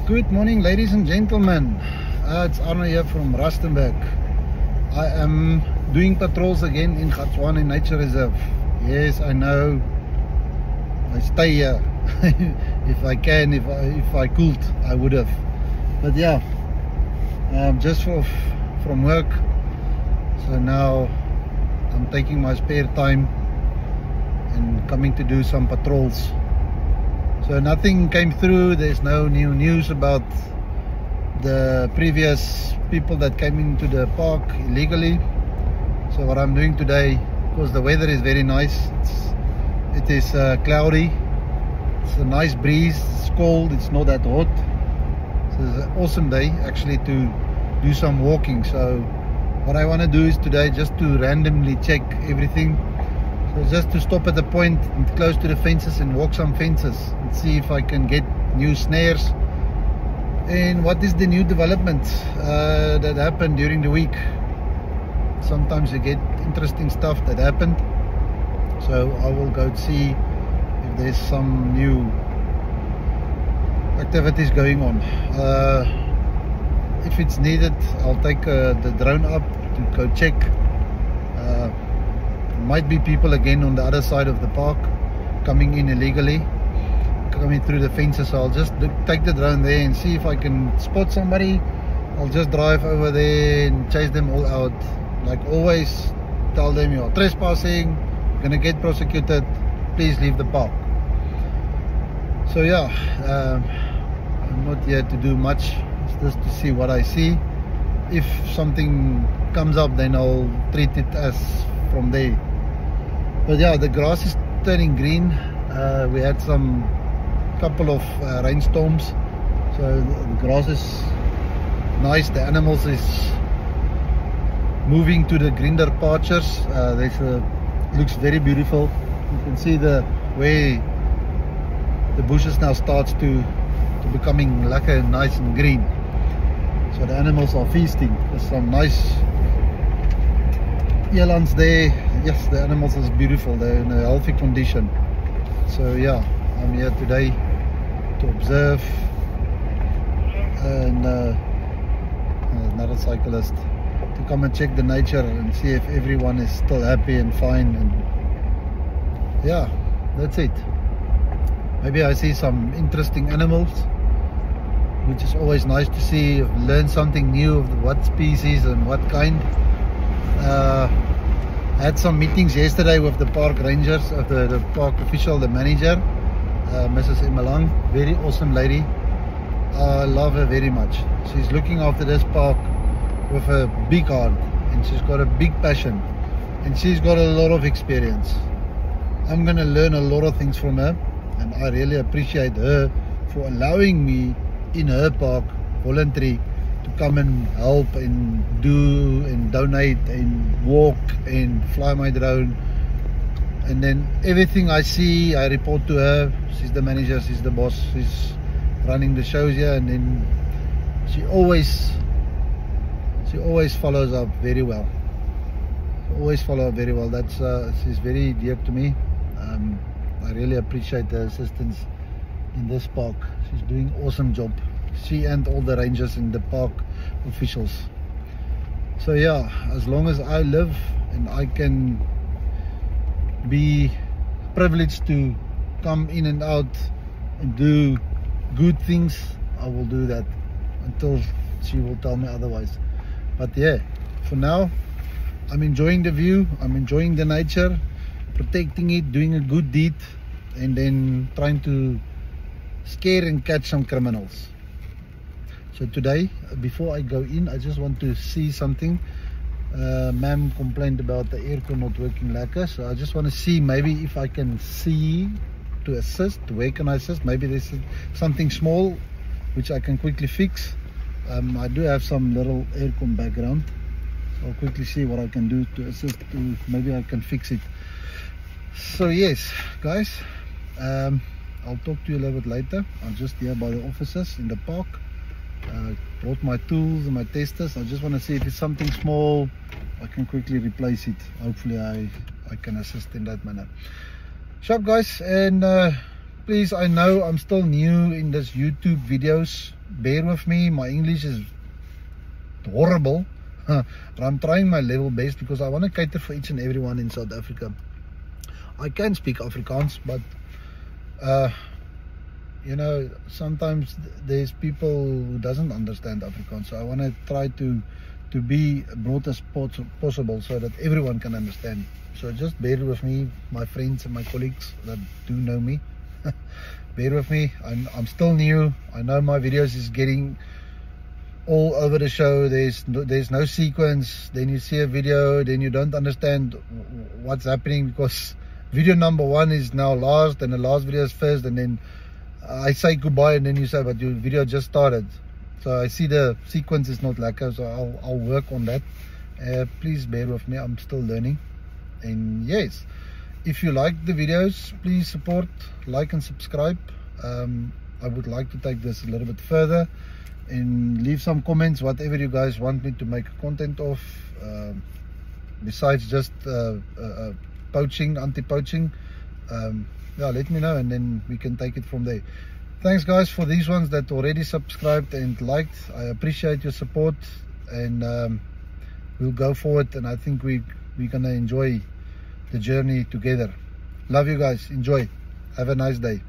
Good morning, ladies and gentlemen. It's Arno here from Rustenburg. I am doing patrols again in Gatswane Nature Reserve. Yes, I know. I stay here. If I can, if I could, I would have. But yeah, just from work. So now I'm taking my spare time and coming to do some patrols. So nothing came through. There's no new news about the previous people that came into the park illegally. So what I'm doing today, because the weather is very nice, it is cloudy, it's a nice breeze, it's cold, it's not that hot. So it's an awesome day actually to do some walking. So what I want to do is today just to randomly check everything. So just to stop at the point and close to the fences and walk some fences and see if I can get new snares and what is the new developments that happened during the week. Sometimes you get interesting stuff that happened, so I will go see if there's some new activities going on. If it's needed, I'll take the drone up to go check. Might be people again on the other side of the park coming in illegally, coming through the fences. So I'll just take the drone there and see if I can spot somebody. I'll just drive over there and chase them all out. Like always, tell them you're trespassing, you're gonna get prosecuted, please leave the park. So yeah, I'm not here to do much, it's just to see what I see. If something comes up, then I'll treat it as from there. But yeah, the grass is turning green. We had some couple of rainstorms, so the grass is nice. The animals is moving to the greener pastures. Looks very beautiful. You can see the way the bushes now starts to becoming like a nice and green. So the animals are feasting. There's some nice elands there. Yes, the animals is beautiful. They're in a healthy condition. So yeah, I'm here today to observe, and another cyclist to come and check the nature and see if everyone is still happy and fine. And yeah, that's it. Maybe I see some interesting animals, which is always nice to see. Learn something new of what species and what kind. I had some meetings yesterday with the park rangers, the park official, the manager, Mrs. Emalang, very awesome lady. I love her very much. She's looking after this park with a big heart, and she's got a big passion, and she's got a lot of experience. I'm gonna learn a lot of things from her, and I really appreciate her for allowing me in her park voluntary to come and help and do and donate and walk and fly my drone. And then everything I see, I report to her. She's the manager, she's the boss, she's running the shows here, and then she always follows up very well. That's she's very dear to me. I really appreciate the assistance in this park. She's doing an awesome job, she and all the rangers and the park officials. So yeah, as long as I live and I can be privileged to come in and out and do good things, I will do that until she will tell me otherwise. But yeah, for now I'm enjoying the view, I'm enjoying the nature, protecting it, doing a good deed, and then trying to scare and catch some criminals. So today, before I go in, I just want to see something. Ma'am complained about the aircon not working lekker, so I just want to see maybe if I can see to assist. Where can I assist? Maybe there's something small which I can quickly fix. I do have some little aircon background, so I'll quickly see what I can do to assist. Maybe I can fix it. So yes, guys, I'll talk to you a little bit later. I'm just here by the officers in the park. Brought my tools and my testers. I just want to see if it's something small, I can quickly replace it. Hopefully I can assist in that manner. Sharp guys, and please, I know I'm still new in this YouTube videos. bear with me. My English is horrible. But I'm trying my level best because I want to cater for each and everyone in South Africa. I can speak Afrikaans, but you know, sometimes there's people who doesn't understand Afrikaans. So I want to try to be broad as possible so that everyone can understand. So just bear with me, my friends and my colleagues that do know me. Bear with me. I'm still new. I know my videos is getting all over the show. There's no sequence. Then you see a video, then you don't understand what's happening because video number 1 is now last and the last video is first, and then I say goodbye and then you say, but your video just started. So I see the sequence is not lekker, so I'll work on that. Please bear with me, I'm still learning. And yes, if you like the videos, please support, like and subscribe. I would like to take this a little bit further and leave some comments, whatever you guys want me to make content of, besides just poaching, anti-poaching. Yeah, let me know and then we can take it from there. Thanks guys for these ones that already subscribed and liked. I appreciate your support, and we'll go forward, and I think we're gonna enjoy the journey together. Love you guys. Enjoy. Have a nice day.